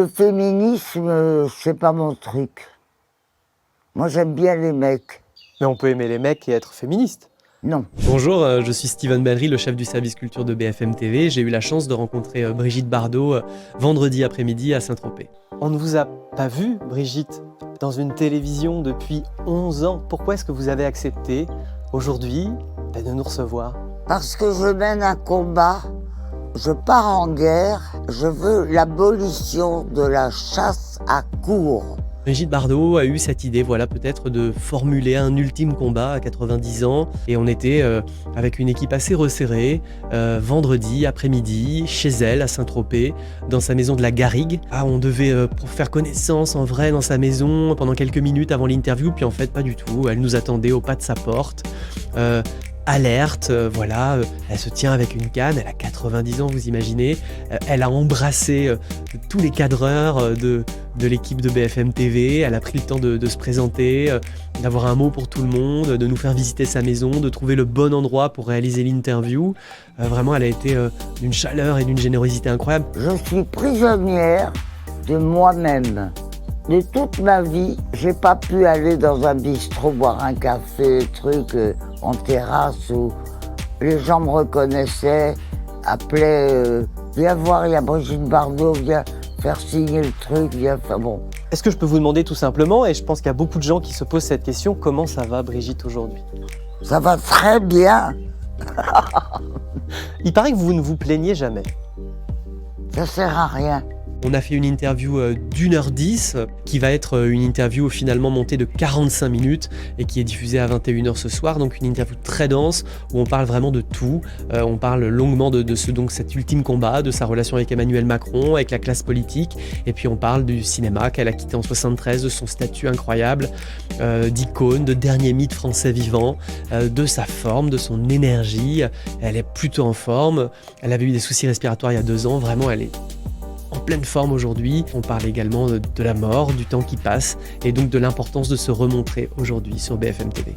Le féminisme, c'est pas mon truc. Moi, j'aime bien les mecs. Mais on peut aimer les mecs et être féministe. Non. Bonjour, je suis Steven Bellery, le chef du service culture de BFM TV. J'ai eu la chance de rencontrer Brigitte Bardot vendredi après-midi à Saint-Tropez. On ne vous a pas vu, Brigitte, dans une télévision depuis 11 ans. Pourquoi est-ce que vous avez accepté aujourd'hui de nous recevoir? Parce que je mène un combat, je pars en guerre, je veux l'abolition de la chasse à courre. Brigitte Bardot a eu cette idée, voilà, peut-être de formuler un ultime combat à 90 ans. Et on était avec une équipe assez resserrée, vendredi après-midi, chez elle, à Saint-Tropez, dans sa maison de la Garrigue. On devait faire connaissance en vrai dans sa maison pendant quelques minutes avant l'interview, puis en fait pas du tout. Elle nous attendait au pas de sa porte. Alerte, voilà, elle se tient avec une canne, elle a 90 ans, vous imaginez, elle a embrassé tous les cadreurs de l'équipe de BFM TV, elle a pris le temps de se présenter, d'avoir un mot pour tout le monde, de nous faire visiter sa maison, de trouver le bon endroit pour réaliser l'interview. Vraiment, elle a été d'une chaleur et d'une générosité incroyable. Je suis prisonnière de moi-même. De toute ma vie, j'ai pas pu aller dans un bistrot, boire un café, en terrasse où les gens me reconnaissaient, appelaient viens voir, il y a Brigitte Bardot, viens faire signer le truc, viens faire bon. Est-ce que je peux vous demander tout simplement, et je pense qu'il y a beaucoup de gens qui se posent cette question, comment ça va Brigitte aujourd'hui? Ça va très bien, Il paraît que vous ne vous plaignez jamais. ça sert à rien. On a fait une interview d'1h10 qui va être une interview finalement montée de 45 minutes et qui est diffusée à 21h ce soir. Donc une interview très dense où on parle vraiment de tout. On parle longuement de cet ultime combat, de sa relation avec Emmanuel Macron, avec la classe politique. Et puis on parle du cinéma qu'elle a quitté en 73, de son statut incroyable, d'icône, de dernier mythe français vivant, de sa forme, de son énergie. Elle est plutôt en forme. Elle avait eu des soucis respiratoires il y a 2 ans. Vraiment, elle est en pleine forme aujourd'hui. On parle également de la mort, du temps qui passe et donc de l'importance de se remontrer aujourd'hui sur BFM TV.